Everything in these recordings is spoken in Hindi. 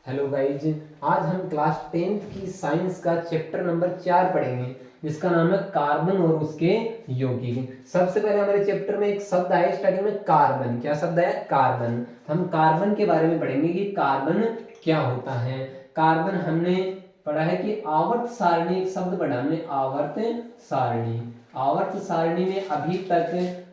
हेलो गाइज, आज हम क्लास 10th की साइंस का चैप्टर नंबर 4 पढ़ेंगे जिसका नाम है कार्बन और उसके यौगिक। सबसे पहले हमारे चैप्टर में एक शब्द आया स्टार्टिंग में, कार्बन। क्या शब्द है? कार्बन। हम कार्बन के बारे में पढ़ेंगे कि कार्बन क्या होता है। कार्बन हमने पढ़ा है कि आवर्त सारणी, एक शब्द पढ़ा हमने, आवर्त सारणी। आवर्त सारणी में अभी तक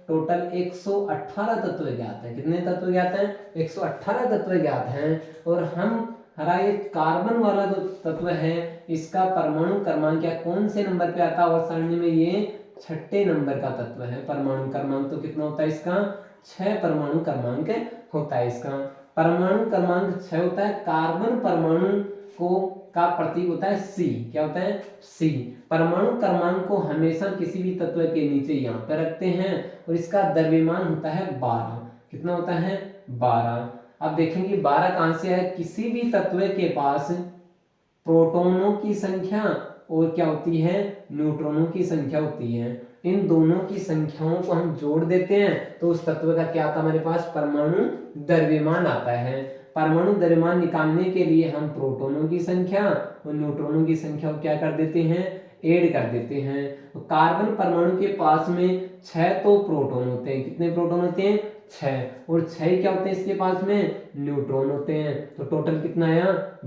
टोटल 118 तत्व ज्ञात हैं। कितने तत्व ज्ञात हैं? 118 तत्व ज्ञात हैं। और हमारा ये कार्बन वाला जो तत्व है इसका परमाणु क्रमांक या कौन से नंबर पे आता है आवर्त सारणी में? ये 6 नंबर का तत्व है। परमाणु क्रमांक तो कितना होता है इसका? 6 परमाणु क्रमांक होता है इसका। परमाणु क्रमांक 6 होता है। कार्बन परमाणु को का प्रतीक होता है सी। क्या होता है? सी। परमाणु क्रमांक को हमेशा किसी भी तत्व के नीचे यहाँ पे रखते हैं और इसका द्रव्यमान होता है 12। कितना होता है? 12। अब देखेंगे 12 कहां से है? किसी भी तत्व के पास प्रोटॉनों की संख्या और क्या होती है? न्यूट्रॉनों की संख्या होती है। इन दोनों की संख्याओं को हम जोड़ देते हैं तो उस तत्व का क्या आता है हमारे पास? परमाणु द्रव्यमान आता है। परमाणु द्रव्यमान निकालने के लिए हम प्रोटॉनों की संख्या और न्यूट्रॉनों की संख्या को क्या कर देते हैं? ऐड कर देते हैं। तो कार्बन परमाणु के पास में 6 तो प्रोटॉन होते हैं। कितने प्रोटॉन होते हैं? 6। और 6 क्या होते हैं इसके पास में? न्यूट्रॉन होते हैं। तो टोटल कितना आया?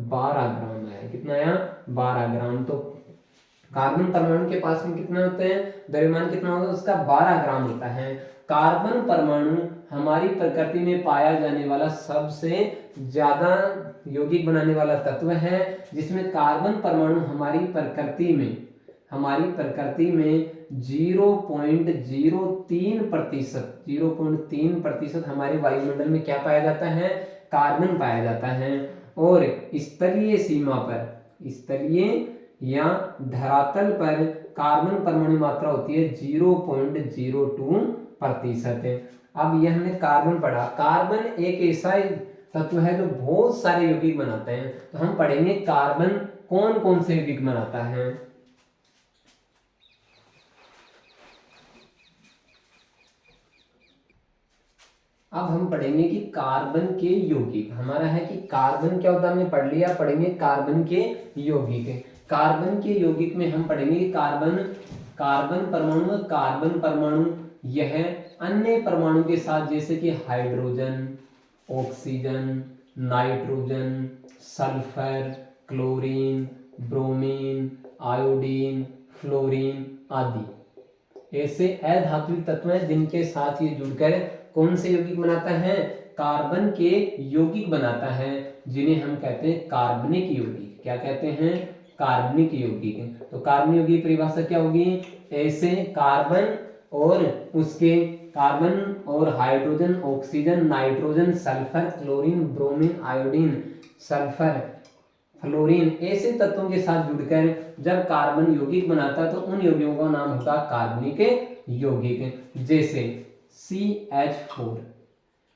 12 ग्राम आया। कितना आया? 12 ग्राम। तो कार्बन परमाणु के पास में कितना होते हैं? द्रव्यमान कितना होता है उसका? 12 ग्राम होता है। कार्बन परमाणु हमारी प्रकृति में पाया जाने वाला सबसे ज्यादा यौगिक बनाने वाला तत्व है, जिसमें कार्बन परमाणु हमारी प्रकृति में 0.03% हमारे वायुमंडल में क्या पाया जाता है? कार्बन पाया जाता है। और स्तरीय सीमा पर, स्तरीय या धरातल पर कार्बन परमाणु मात्रा होती है 0.02%। अब यह हमने कार्बन पढ़ा। कार्बन एक ऐसा तत्व है जो बहुत सारे यौगिक बनाते हैं। तो हम पढ़ेंगे कार्बन कौन कौन से यौगिक बनाता है। अब हम पढ़ेंगे कि कार्बन के यौगिक। हमारा है कि कार्बन क्या होता है, हमने पढ़ लिया। पढ़ेंगे कार्बन के यौगिक। कार्बन के यौगिक में हम पढ़ेंगे कि कार्बन परमाणु यह अन्य परमाणु के साथ, जैसे कि hydrogen, oxygen, nitrogen, sulphur, chlorine, bromine, iodine, fluorine आदि ऐसे अधात्विक तत्व हैं जिनके साथ ये जुड़कर कौन से यौगिक बनाता है? कार्बन के यौगिक बनाता है, जिन्हें हम कहते हैं कार्बनिक यौगिक। क्या कहते हैं? कार्बनिक यौगिक। तो कार्बनिक यौगिक परिभाषा क्या होगी? ऐसे कार्बन और hydrogen, oxygen, nitrogen, sulphur, chlorine, bromine, iodine, sulphur, fluorine ऐसे तत्वों के साथ जुड़कर जब कार्बन यौगिक बनाता है तो उन यौगिकों का नाम होता है कार्बनिक यौगिक। जैसे CH4,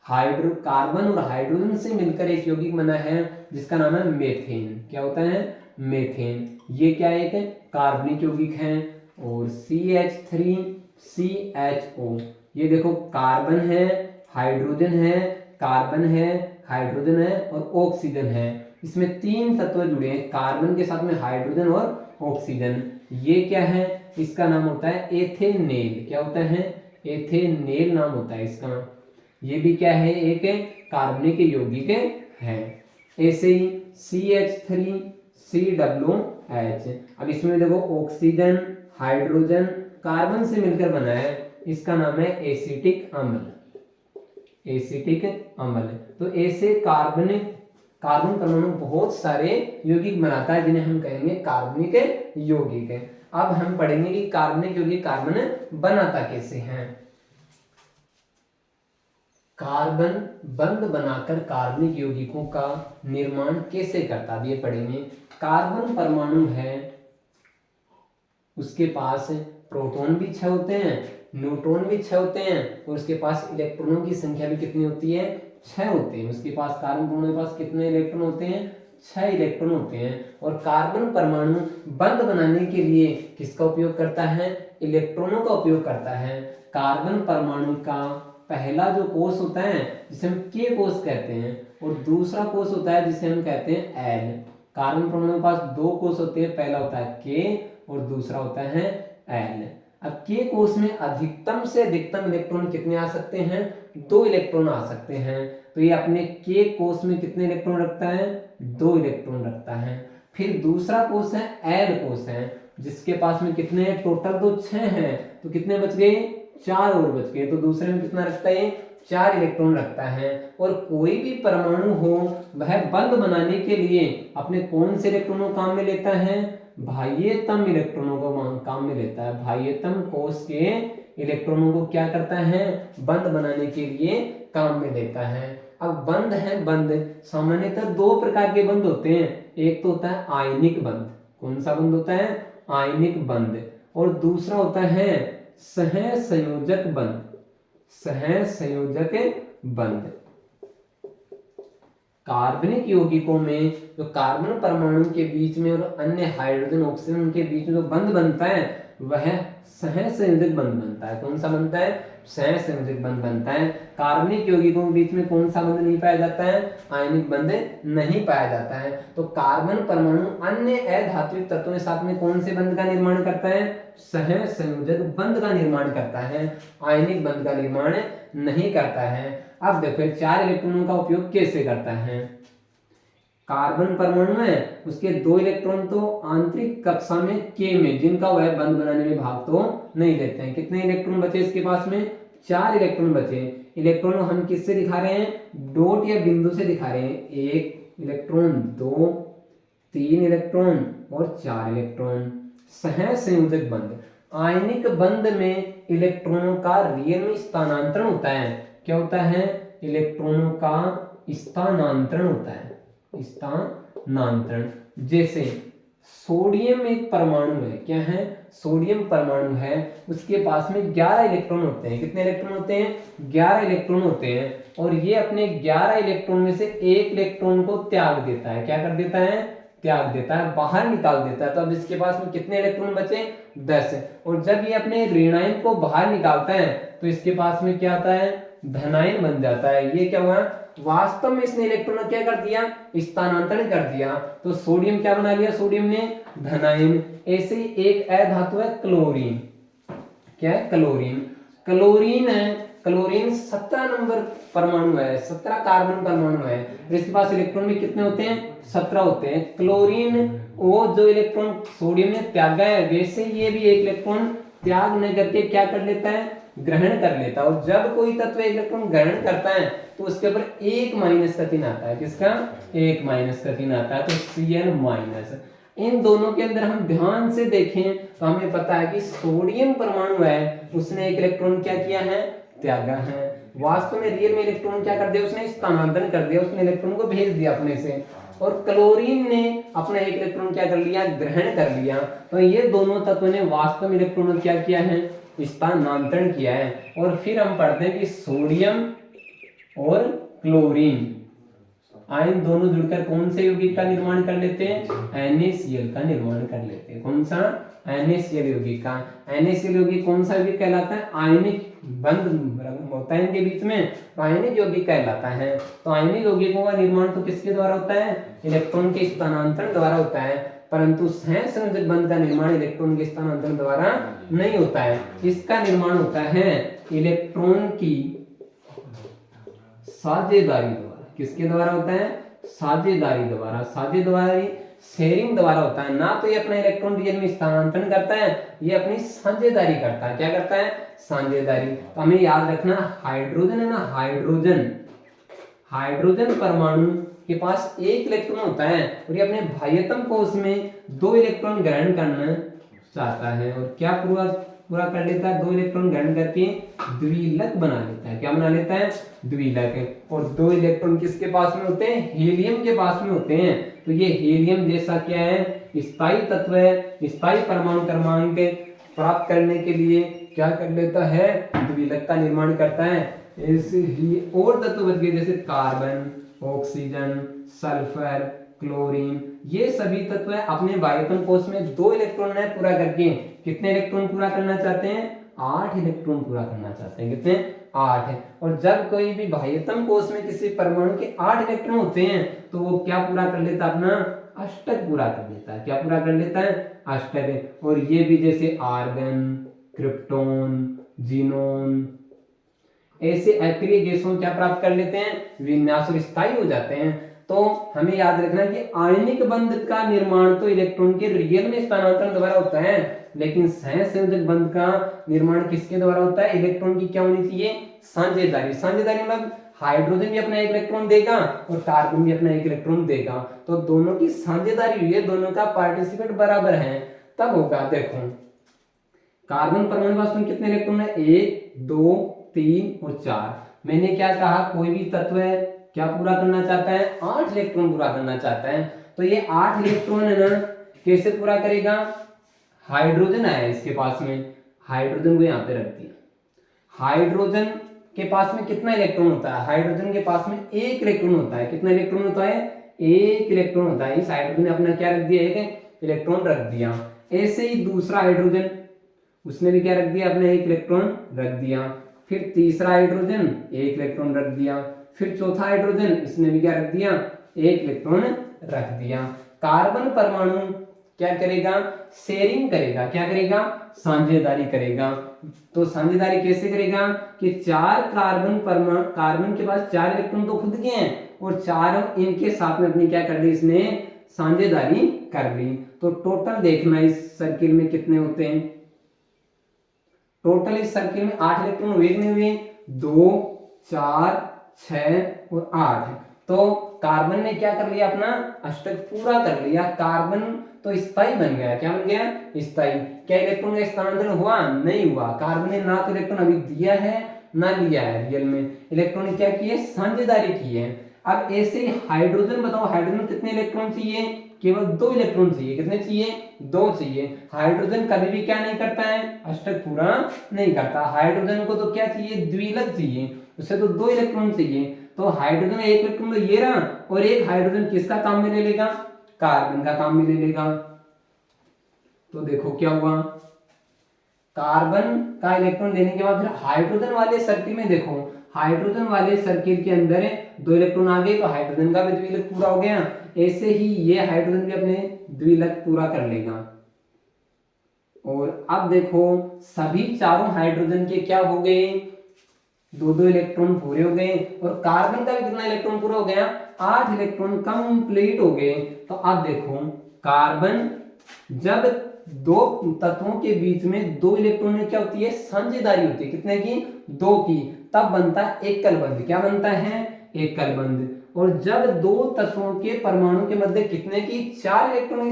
कार्बन और हाइड्रोजन से मिलकर एक यौगिक बना है जिसका नाम है मेथेन। क्या होता है? मेथेन। ये क्या एक कार्बनिक यौगिक है। और CH3CHO, ये देखो कार्बन है, हाइड्रोजन है, कार्बन है, हाइड्रोजन है और ऑक्सीजन है। इसमें 3 तत्व जुड़े हैं कार्बन के साथ में, हाइड्रोजन और ऑक्सीजन। ये क्या है? इसका नाम होता है एथेनेल। क्या होता है? एथेनेल नाम होता है इसका। ये भी क्या है? एक कार्बनिक यौगिक है। ऐसे ही CH3COOH, अब इसमें देखो ऑक्सीजन, हाइड्रोजन, कार्बन से मिलकर बना है, इसका नाम है एसिटिक अम्ल। एसिटिक अम्ल। तो ऐसे कार्बन परमाणु बहुत सारे यौगिक बनाता है जिन्हें हम कहेंगे कार्बनिक यौगिक। अब हम पढ़ेंगे कि कार्बनिक यौगिक कार्बन बनाता कैसे है। कार्बन बंध बनाकर कार्बनिक यौगिकों का निर्माण कैसे करता है ये पढ़ेंगे। कार्बन परमाणु है, उसके पास प्रोटॉन भी 6 होते हैं, न्यूट्रॉन भी 6 होते हैं और उसके पास इलेक्ट्रॉनों की संख्या भी कितनी होती है? 6 होते हैं। उसके पास कार्बन परमाणु के पास कितने इलेक्ट्रॉन होते हैं? 6 इलेक्ट्रॉन होते हैं। और कार्बन परमाणु बंध बनाने के लिए किसका उपयोग करता है? इलेक्ट्रॉनों का उपयोग करता है। कार्बन परमाणु का पहला जो कोष होता है जिसे हम के कोष कहते हैं, और दूसरा कोष होता है जिसे हम कहते हैं एल। कार्बन परमाणु के पास दो कोष होते हैं, पहला होता है के और दूसरा होता है एल। अब के कोष में अधिकतम से अधिकतम इलेक्ट्रॉन कितने आ सकते हैं? 2 इलेक्ट्रॉन आ सकते हैं। तो ये अपने के कोष में कितने इलेक्ट्रॉन रखता है? 2 इलेक्ट्रॉन रखता है। फिर दूसरा कोष है एल कोष है, जिसके पास में कितने हैं? टोटल तो 6 हैं, तो कितने बच गए? 4 और बच गए। तो दूसरे में कितना रखता है? 4 इलेक्ट्रॉन रखता है। और कोई भी परमाणु हो वह बंध बनाने के लिए अपने कौन से इलेक्ट्रॉनों को काम में लेता है? बाह्यतम इलेक्ट्रॉनों को काम में लेता है। बाह्यतम कोष के इलेक्ट्रॉनों को क्या करता है? बंध बनाने के लिए काम में लेता है। अब बंध है, बंध सामान्यतः 2 प्रकार के बंध होते हैं। एक तो होता है आयनिक बंध। कौन सा बंध होता है? आयनिक बंध। और दूसरा होता है सहसंयोजक बंध। सहसंयोजक बंध। कार्बनिक यौगिकों में जो कार्बन परमाणु के बीच में और अन्य हाइड्रोजन ऑक्सीजन के बीच में जो बंध बनता है वह सहसंयोजक बंध बनता है। कौन सा बनता है? सहसंयोजक बंध बनता है। कार्बनिक यौगिकों के बीच में कौन सा बंध नहीं पाया जाता है? आयनिक बंध नहीं पाया जाता है। तो कार्बन परमाणु अन्य अधात्विक तत्वों के साथ में कौन से बंध का निर्माण करता है? सहसंयोजक बंध का निर्माण करता है, आयनिक बंध का निर्माण नहीं करता है। अब देखो 4 इलेक्ट्रॉनों का उपयोग कैसे करता है। कार्बन परमाणु है, उसके 2 इलेक्ट्रॉन तो आंतरिक कक्षा में के में, जिनका वह बंध बनाने में भाग तो नहीं लेते हैं। कितने इलेक्ट्रॉन बचे इसके पास में? 4 इलेक्ट्रॉन बचे। इलेक्ट्रॉन हम किससे दिखा रहे हैं? डॉट या बिंदु से दिखा रहे हैं। 1 इलेक्ट्रॉन, 2, 3 इलेक्ट्रॉन और 4 इलेक्ट्रॉन। सहसंयोजक बंध। आयनिक बंध में इलेक्ट्रॉनों का रियल में स्थानांतरण होता है। क्या होता है? इलेक्ट्रॉनों का स्थानांतरण होता है। स्थानांतरण। जैसे सोडियम एक परमाणु है। क्या है? सोडियम परमाणु है, उसके पास में 11 इलेक्ट्रॉन होते हैं। कितने इलेक्ट्रॉन होते हैं? 11 इलेक्ट्रॉन होते हैं। और ये अपने 11 इलेक्ट्रॉन में से 1 इलेक्ट्रॉन को त्याग देता है। क्या कर देता है? त्याग देता है, बाहर निकाल देता है। तो अब इसके पास में कितने इलेक्ट्रॉन बचे? 10। और जब ये अपने ऋणायन को बाहर निकालता है तो इसके पास में क्या आता है? धनायन बन जाता है। ये क्या हुआ? वास्तव में इसने इलेक्ट्रॉन क्या कर दिया? स्थानांतरण कर दिया। तो सोडियम क्या बना लिया? सोडियम ने धनायन। ऐसे ही एक अधातु है क्लोरीन। क्या है? क्लोरीन। क्लोरीन है, क्लोरीन 17 नंबर परमाणु है, 17 कार्बन परमाणु है। इसके पास इलेक्ट्रॉन भी कितने होते हैं? 17 होते हैं। क्लोरीन वो जो इलेक्ट्रॉन सोडियम ने त्यागा है, वैसे ये भी एक इलेक्ट्रॉन त्याग न करके क्या कर लेता है? ग्रहण कर लेता है। और जब कोई तत्व इलेक्ट्रॉन ग्रहण करता है तो उसके ऊपर 1 माइनस का चिन्ह आता है। किसका? 1 माइनस का चिन्ह आता है। तो Cl माइनस। इन दोनों के अंदर हम ध्यान से देखें तो हमें पता है कि सोडियम परमाणु है, उसने 1 इलेक्ट्रॉन क्या किया है? त्यागा है। वास्तव में रियल में इलेक्ट्रॉन क्या कर दिया? उसने स्थानांतरण कर दिया, उसने इलेक्ट्रॉन को भेज दिया अपने से। और क्लोरीन ने अपना 1 इलेक्ट्रॉन क्या कर लिया? ग्रहण कर लिया। तो ये दोनों तत्वों ने वास्तव में इलेक्ट्रॉन क्या किया है? स्थानांतरण किया है। और फिर हम पढ़ते हैं कि सोडियम और क्लोरीन आयन दोनों जुड़कर कौन से यौगिक का निर्माण कर लेते हैं? NaCl का निर्माण कर लेते हैं। कौन सा? NaCl यौगिक का। NaCl यौगिक कौन सा यौगिक कहलाता है? आयनिक बंध होता है इनके बीच में, आयनिक यौगिक कहलाता है। तो आयनिक यौगिकों का निर्माण तो किसके द्वारा होता है? इलेक्ट्रॉन के स्थानांतरण द्वारा होता है। परंतु सहसंयोजक बंध का निर्माण इलेक्ट्रॉन के स्थानांतरण द्वारा नहीं होता है। इसका निर्माण होता है इलेक्ट्रॉन की साझेदारी द्वारा। किसके द्वारा होता है? साझेदारी द्वारा। साझेदारी शेयरिंग द्वारा होता है। ना तो ये अपना इलेक्ट्रॉन रियल में स्थानांतरण करता है, ये अपनी साझेदारी करता है। क्या करता है? साझेदारी। तो हमें याद रखना, हाइड्रोजन है ना, हाइड्रोजन परमाणु के पास 1 इलेक्ट्रॉन होता है और ये अपने बाह्यतम कोष में 2 इलेक्ट्रॉन ग्रहण करना चाहता है। और क्या पूरा कर लेता है? 2 इलेक्ट्रॉन ग्रहण करके द्विलक बना लेता है। क्या बना लेता है? द्विलक। और 2 इलेक्ट्रॉन किसके पास में होते हैं? हीलियम के पास में होते हैं। तो ये हीलियम जैसा क्या है? स्थायी तत्व है। स्थायी परमाणु क्रमांक प्राप्त करने के लिए क्या कर लेता है? द्विलक का निर्माण करता है। ऐसे ही और तत्व बच गए जैसे कार्बन, ऑक्सीजन, सल्फर, क्लोरीन। ये सभी तत्व अपने बाह्यतम कोष में 2 इलेक्ट्रॉन पूरा करके कितने इलेक्ट्रॉन पूरा करना चाहते हैं? 8 इलेक्ट्रॉन पूरा करना चाहते हैं। कितने? 8 है। और जब कोई भी बाह्यतम कोष में किसी परमाणु के 8 इलेक्ट्रॉन होते हैं तो वो क्या पूरा कर लेता है, अपना अष्टक पूरा कर लेता है। क्या पूरा कर लेता है, अष्टक। और ये भी जैसे आर्गन, क्रिप्टोन, जीनोन, ऐसे अक्रिय गैसों क्या प्राप्त कर लेते हैं, विन्यास और स्थायी हो जाते हैं। तो हमें याद रखना कि आयनिक बंध का निर्माण तो इलेक्ट्रॉन के रियल में स्थानांतरण द्वारा होता है, लेकिन सहसंयोजक बंध का निर्माण किसके द्वारा होता है, इलेक्ट्रॉन की क्या होनी चाहिए, साझेदारी। साझेदारी मतलब हाइड्रोजन भी अपना एक इलेक्ट्रॉन देगा और कार्बन भी अपना एक इलेक्ट्रॉन देगा, तो दोनों की साझेदारी हुई है, दोनों का पार्टिसिपेट बराबर है, तब होगा। देखो कार्बन परमाणु के पास में कितने इलेक्ट्रॉन है, 1 2 3 और 4। मैंने क्या कहा, कोई भी तत्व है क्या पूरा करना चाहता है, 8 इलेक्ट्रॉन पूरा करना चाहता है। तो ये 8 इलेक्ट्रॉन है ना, कैसे पूरा करेगा, हाइड्रोजन आया इसके पास में, हाइड्रोजन को यहाँ पे रख दिया। हाइड्रोजन के पास में कितना इलेक्ट्रॉन होता है, हाइड्रोजन के पास में 1 इलेक्ट्रॉन होता है। कितना इलेक्ट्रॉन होता है, 1 इलेक्ट्रॉन होता है। इस हाइड्रोजन ने अपना क्या रख दिया, 1 इलेक्ट्रॉन रख दिया। ऐसे ही दूसरा हाइड्रोजन, उसने भी क्या रख दिया, अपने 1 इलेक्ट्रॉन रख दिया। फिर तीसरा हाइड्रोजन 1 इलेक्ट्रॉन रख दिया। फिर चौथा हाइड्रोजन, इसने भी क्या रख दिया, 1 इलेक्ट्रॉन रख दिया। कार्बन परमाणु क्या करेगा, शेयरिंग करेगा। क्या करेगा, साझेदारी करेगा। तो साझेदारी कैसे करेगा कि 4 कार्बन के पास 4 इलेक्ट्रॉन तो खुद के हैं और 4 इनके साथ में अपनी क्या कर ली, इसने साझेदारी कर ली। तो टोटल देखना इस सर्किल में कितने होते हैं, टोटल इस सर्किल में 8 इलेक्ट्रॉन हुए नहीं हुए, 2 4 6 और 8। तो कार्बन ने क्या कर लिया, अपना अष्टक पूरा कर लिया। कार्बन तो स्थायी बन गया। क्या बन गया, स्थायी। क्या इलेक्ट्रॉन का स्थानांतरण हुआ, नहीं हुआ। कार्बन ने ना तो इलेक्ट्रॉन अभी दिया है ना लिया है रियल में, इलेक्ट्रॉन ने क्या किए, साझेदारी की है। अब ऐसे ही हाइड्रोजन बताओ, हाइड्रोजन कितने इलेक्ट्रॉन चाहिए, केवल 2 इलेक्ट्रॉन चाहिए। कितने चाहिए, 2 चाहिए। हाइड्रोजन कभी भी क्या नहीं करता है, अष्टक पूरा नहीं करता। हाइड्रोजन को तो क्या चाहिए, द्विलक चाहिए, उसे तो 2 इलेक्ट्रॉन चाहिए। तो हाइड्रोजन में 1 इलेक्ट्रॉन तो ये रहा, और एक हाइड्रोजन किसका काम में ले लेगा, कार्बन का काम में ले लेगा। तो देखो क्या हुआ, कार्बन का इलेक्ट्रॉन देने के बाद फिर हाइड्रोजन वाले सर्किल में देखो, हाइड्रोजन वाले सर्किल के अंदर 2 इलेक्ट्रॉन आ गए तो हाइड्रोजन का भी द्विलक पूरा हो गया। ऐसे ही ये हाइड्रोजन भी अपने द्विलक पूरा कर लेगा। और अब देखो सभी चारों हाइड्रोजन के क्या हो गए, 2-2 इलेक्ट्रॉन पूरे हो गए। और कार्बन का भी कितना इलेक्ट्रॉन पूरा हो गया, 8 इलेक्ट्रॉन कंप्लीट हो गए। तो अब देखो कार्बन जब 2 तत्वों के बीच में 2 इलेक्ट्रॉन में क्या होती है, साझेदारी होती है। कितने की, 2 की, तब बनता है एकल बंध। क्या बनता है, एकल बंध। और जब 2 तत्वों के परमाणु के मध्य कितने की, 4 इलेक्ट्रॉन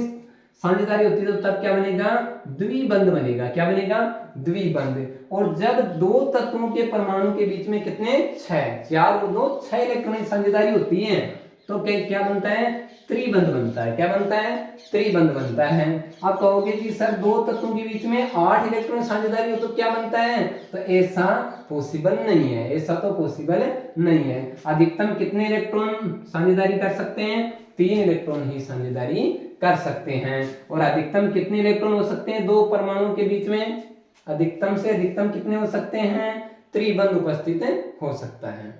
साझेदारी होती है, तो तब क्या बनेगा, द्विबंध बनेगा। क्या बनेगा, द्विबंध। और जब 2 तत्वों के परमाणु के बीच में कितने, 6, 4 और 2 6 इलेक्ट्रॉन की साझेदारी होती है, तो क्या बनता है, त्रिबंध बनता है। क्या बनता है, त्रिबंध बनता है। आप कहोगे कि सर 2 तत्वों के बीच में 8 इलेक्ट्रॉन साझेदारी हो तो क्या बनता है, तो ऐसा पॉसिबल नहीं है, ऐसा तो पॉसिबल नहीं है। अधिकतम कितने इलेक्ट्रॉन साझेदारी कर सकते हैं, 3 इलेक्ट्रॉन ही साझेदारी कर सकते हैं। और अधिकतम कितने इलेक्ट्रॉन हो सकते हैं 2 परमाणु के बीच में, अधिकतम से अधिकतम कितने हो सकते हैं, त्रिबंध उपस्थित हो सकता है।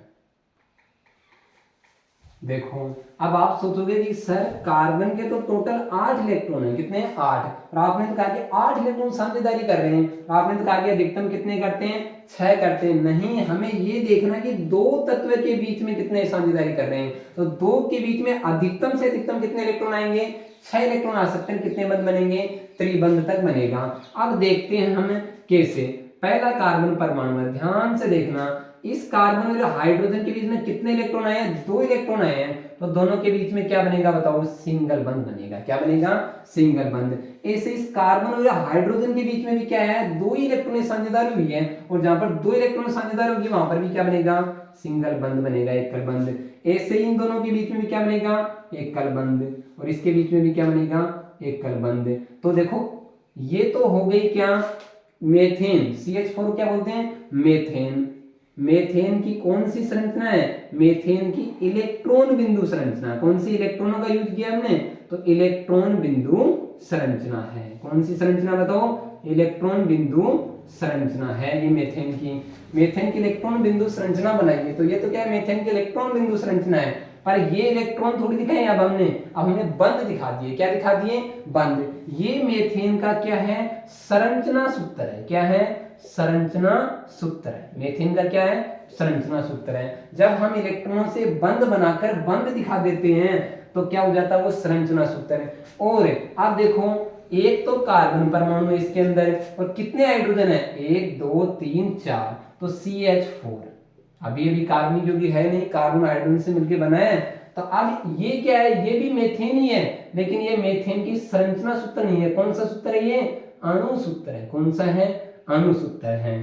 देखो अब आप सोचोगे कि सर कार्बन के तो टोटल 8 इलेक्ट्रॉन है, कितने, 8। और आपने तो कहा कि 8 इलेक्ट्रॉन साझेदारी कर रहे हैं, आपने तो कहा कि अधिकतम कितने करते हैं, 6 करते हैं। नहीं, हमें ये देखना कि 2 तत्व के बीच में कितने साझेदारी कर रहे हैं। तो 2 के बीच में अधिकतम से अधिकतम कितने इलेक्ट्रॉन आएंगे, 6 इलेक्ट्रॉन आ सकते हैं। कितने बंध बनेंगे, त्रिबंध तक बनेगा। अब देखते हैं हम कैसे। पहला कार्बन परमाणु है, ध्यान से देखना, इस कार्बन और हाइड्रोजन के बीच में कितने इलेक्ट्रॉन आए हैं, 2 इलेक्ट्रॉन आए हैं। तो दोनों के बीच में क्या बनेगा बताओ, सिंगल बंध बनेगा। क्या बनेगा, सिंगल बंध। ऐसे इस कार्बन और हाइड्रोजन के बीच में भी क्या है, 2 इलेक्ट्रॉन साझेदारी हुई है, और जहां पर 2 इलेक्ट्रॉन साझेदारी होगी वहां पर भी क्या बनेगा, सिंगल बंध बनेगा, एकल बंध। ऐसे ही इन दोनों के बीच में भी क्या बनेगा, एकल बंध। और इसके बीच में भी क्या बनेगा, एकल बंध। तो देखो ये तो हो गई क्या, मेथेन, CH4 क्या बोलते हैं, मेथेन। मेथेन की कौन सी संरचना है, मेथेन की इलेक्ट्रॉन बिंदु संरचना। कौन सी इलेक्ट्रॉनों का यूज किया हमने, तो इलेक्ट्रॉन बिंदु संरचना है। कौन सी संरचना बताओ, इलेक्ट्रॉन बिंदु संरचना है ये मीथेन की इलेक्ट्रॉन बिंदु संरचना बनाइए। तो ये तो क्या है, मीथेन की इलेक्ट्रॉन बिंदु संरचना है, पर ये इलेक्ट्रॉन थोड़ी दिखाए अब हमने बंद दिखा दिए। क्या दिखा दिए, बंद। ये मीथेन का क्या है, संरचना सूत्र है। क्या है, संरचना सूत्र है। मीथेन का क्या है, संरचना सूत्र है। जब हम इलेक्ट्रॉन से बंद बनाकर बंद दिखा देते हैं तो क्या हो जाता है, वो संरचना सूत्र है। और आप देखो, एक तो कार्बन परमाणु है इसके अंदर, और कितने हाइड्रोजन है, 1 2 3 4, तो CH4। अभी कार्बन यौगिक है नहीं, कार्बन हाइड्रोजन से मिलकर बना है। तो अब ये क्या है, ये भी मीथेन ही है, लेकिन ये मीथेन की संरचना सूत्र नहीं है। कौन सा सूत्र है, ये अणु सूत्र है। कौन सा है, अणु सूत्र है।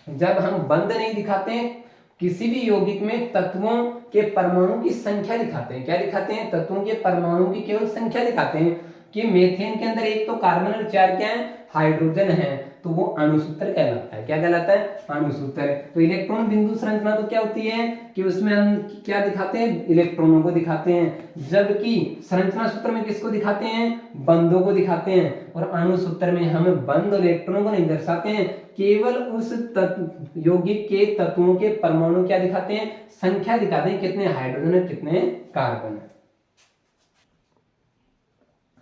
जब हम बंद नहीं दिखाते हैं किसी भी यौगिक में, तत्वों के परमाणु की संख्या दिखाते हैं। क्या दिखाते हैं, तत्वों के परमाणु की केवल संख्या दिखाते हैं कि मीथेन के अंदर एक तो कार्बन और 4 क्या है, हाइड्रोजन है, तो वो अणुसूत्र कहलाता है। क्या कहलाता है, अणुसूत्र। तो इलेक्ट्रॉन बिंदु संरचना तो क्या होती है कि उसमें हम क्या दिखाते हैं, इलेक्ट्रॉनों को दिखाते हैं, जबकि संरचना सूत्र में किसको दिखाते हैं, बंधों को दिखाते हैं। और अणुसूत्र में हम बंध और इलेक्ट्रॉनों को नहीं दर्शाते हैं, केवल उस यौगिक के तत्वों के परमाणु क्या दिखाते हैं, संख्या दिखाते हैं, कितने हाइड्रोजन है कितने कार्बन है।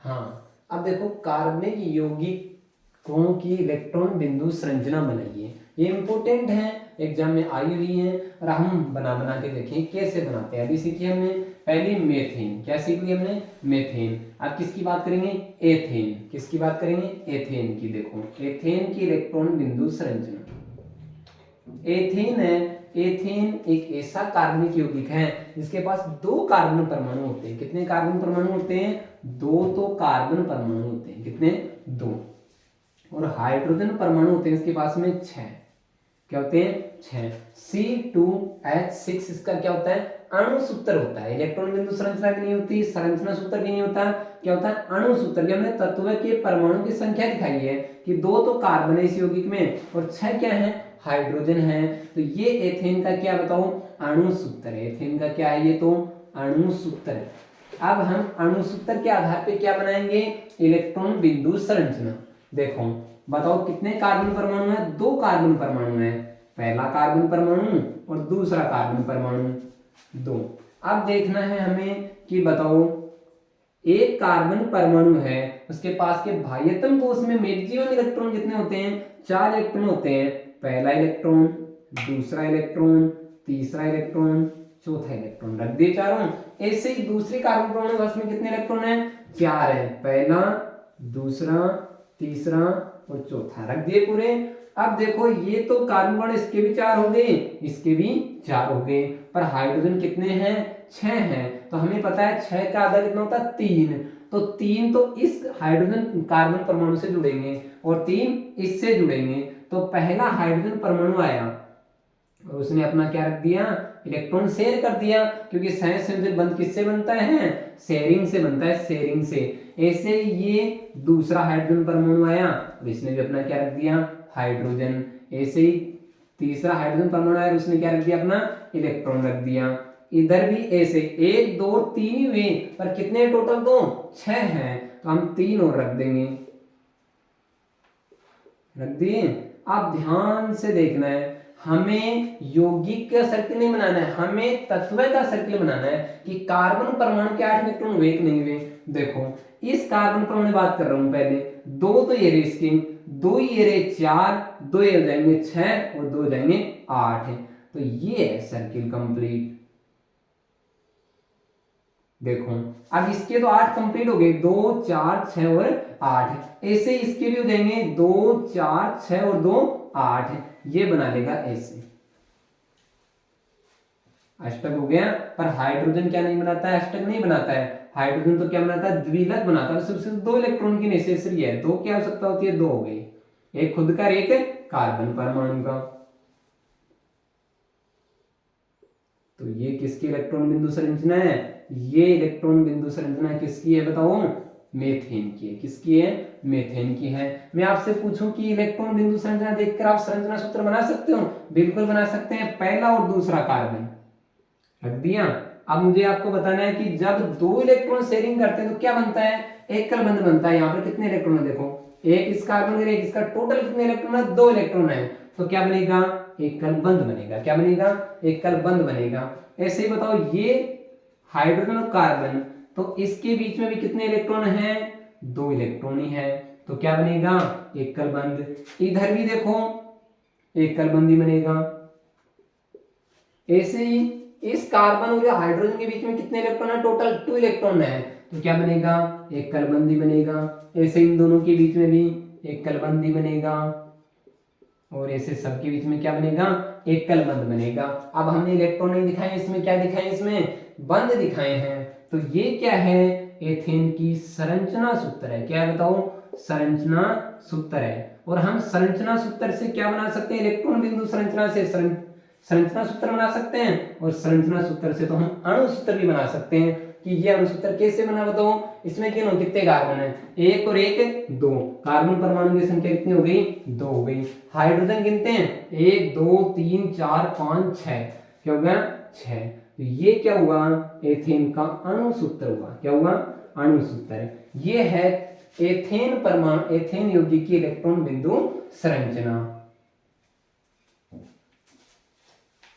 हाँ, अब देखो कार्बनिक यौगिकों की इलेक्ट्रॉन बिंदु संरचना बनाइए। ये इंपॉर्टेंट है, एग्जाम में आई हुई है, और हम बना के देखें कैसे बनाते हैं। अभी सीखी हमने पहली मेथेन। क्या सीख ली हमने, मेथेन। अब किसकी बात करेंगे, एथेन। किसकी बात करेंगे, एथेन की। देखो एथेन की इलेक्ट्रॉन बिंदु संरचना। एथेन है, एथेन एक ऐसा कार्बनिक यौगिक है जिसके पास 2 कार्बन परमाणु होते हैं। कितने कार्बन परमाणु होते हैं, 2 तो कार्बन परमाणु होते हैं। कितने, 2। और हाइड्रोजन परमाणु होते हैं इसके पास में 6। क्या होते हैं, 6। C2H6 इसका क्या होता है, अणु सूत्र होता है। इलेक्ट्रॉन बिंदु संरचना भी नहीं होती, संरचना सूत्र भी नहीं होता, क्या होता है, अणु सूत्र। हमने तत्व के परमाणु की संख्या दिखाई है कि 2 तो कार्बन है इस यौगिक में, और 6 क्या है, हाइड्रोजन है। तो ये एथेन का क्या बताओ, अणु सूत्र है। एथेन का क्या है, ये तो अणु सूत्र है। अब हम अणु सूत्र के आधार पे क्या बनाएंगे, इलेक्ट्रॉन बिंदु संरचना। देखो बताओ कितने कार्बन परमाणु है, 2 कार्बन परमाणु है, पहला कार्बन परमाणु और दूसरा कार्बन परमाणु, 2। अब देखना है हमें कि बताओ एक कार्बन परमाणु है, उसके पास के बाह्यतम कोश में मैक्सिमम इलेक्ट्रॉन कितने होते हैं, 4 इलेक्ट्रॉन होते हैं। पहला इलेक्ट्रॉन, दूसरा इलेक्ट्रॉन, तीसरा इलेक्ट्रॉन, चौथा इलेक्ट्रॉन, रख दिए चारों। ऐसे ही दूसरे कार्बन परमाणु बस में कितने इलेक्ट्रॉन है, 4 है, पहला, दूसरा, तीसरा और चौथा, रख दिए पूरे। अब देखो ये तो कार्बन परमाणु, इसके भी 4 हो गए, इसके भी 4 हो गए, पर हाइड्रोजन कितने हैं, 6 हैं। तो हमें पता है 6 का आधा कितना होता है, 3। तो 3 तो इस हाइड्रोजन कार्बन परमाणु से जुड़ेंगे और 3 इससे जुड़ेंगे। तो पहला हाइड्रोजन परमाणु आया और उसने अपना क्या रख दिया, इलेक्ट्रॉन शेयर कर दिया, क्योंकि सहसंयोजक बंध किससे बनता है, शेयरिंग से बनता है, शेयरिंग से। ऐसे ही ये दूसरा हाइड्रोजन परमाणु आया और इसने भी अपना क्या रख दिया, हाइड्रोजन। ऐसे ही तीसरा हाइड्रोजन परमाणु आया और उसने क्या रख दिया, अपना इलेक्ट्रॉन रख दिया। इधर भी ऐसे 1 2 3 ही हुए, पर कितने टोटल, तो 6 हैं, तो हम 3 और रख देंगे, रख दिए। आप ध्यान से देखना है, हमें यौगिक का सर्किल नहीं बनाना है, हमें तत्व का सर्किल बनाना है कि कार्बन परमाणु के 8 इलेक्ट्रॉन हुए कि नहीं हुए। देखो इस कार्बन परमाणु में बात कर रहा हूं, पहले 2 तो ये रहे इसके, 2 ये रहे 4, 2 ये हो जाएंगे 6 और 2 हो जाएंगे 8। तो ये है सर्किल कंप्लीट। देखो अब इसके तो 8 कंप्लीट हो गए, 2 4 6 और 8। ऐसे इसके भी हो जाएंगे 2 4 6 और 2 8, ये बना लेगा ऐसे, अष्टक हो गया। पर हाइड्रोजन क्या नहीं बनाता है, अष्टक नहीं बनाता है। हाइड्रोजन तो क्या बनाता है, द्विलक बनाता है, सिर्फ 2 इलेक्ट्रॉन की नेसेसरी है। 2 क्या आवश्यकता होती है, 2 हो गई, एक खुद का एक कार्बन परमाणु का। तो ये किसकी इलेक्ट्रॉन बिंदु संरचना है, ये इलेक्ट्रॉन बिंदु संरचना किसकी है, बताओ, मेथेन की है। किसकी है, मेथेन की है। मैं आपसे पूछूं कि इलेक्ट्रॉन बिंदु संरचना देखकर आप संरचना सूत्र बना सकते हो, बिल्कुल बना सकते हैं। पहला और दूसरा कार्बन रख दिया। अब मुझे आपको बताना है कि जब 2 इलेक्ट्रॉन शेयरिंग करते हैं तो क्या बनता है, एकल बंध बनता है। यहाँ पर कितने इलेक्ट्रॉन है, देखो एक इस कार्बन का एक इसका, टोटल कितने इलेक्ट्रॉन है? 2 इलेक्ट्रॉन है। तो क्या बनेगा? एकल बंध बनेगा। क्या बनेगा? एकल बंध बनेगा। ऐसे ही बताओ ये हाइड्रोजन और कार्बन, तो इसके बीच में भी कितने इलेक्ट्रॉन हैं? 2 इलेक्ट्रॉन ही है। तो क्या बनेगा? एकल बंध। इधर भी देखो एकल बंध ही बनेगा। ऐसे ही इस कार्बन और हाइड्रोजन के बीच में कितने इलेक्ट्रॉन है? टोटल 2 इलेक्ट्रॉन है। तो क्या बनेगा? एकल बंध ही बनेगा। ऐसे इन दोनों के बीच में भी एकल बंध ही बनेगा, और ऐसे सबके बीच में क्या बनेगा? एकल बंध बनेगा। अब हमने इलेक्ट्रॉन नहीं दिखाए, इसमें क्या दिखाए? इसमें बंध दिखाए हैं। तो ये क्या है? एथेन की संरचना सूत्र है। क्या है बताओ? संरचना सूत्र है। और हम संरचना सूत्र से क्या बना सकते हैं? इलेक्ट्रॉन बिंदु संरचना से संरचना सूत्र बना सकते हैं, और संरचना सूत्र से तो हम अणु सूत्र भी बना सकते हैं। कि ये अणु सूत्र कैसे बना बताओ? इसमें कितने कार्बन है? 1 और 1 2। कार्बन परमाणु की संख्या कितनी हो गई? 2 हो गई। हाइड्रोजन गिनते हैं 1 2 3 4 5 6। क्या हो गया? 6। तो ये क्या हुआ? एथेन का अणु सूत्र हुआ। क्या हुआ? अणु सूत्र। ये है एथेन परमाणु, एथेन यौगिक की इलेक्ट्रॉन बिंदु संरचना।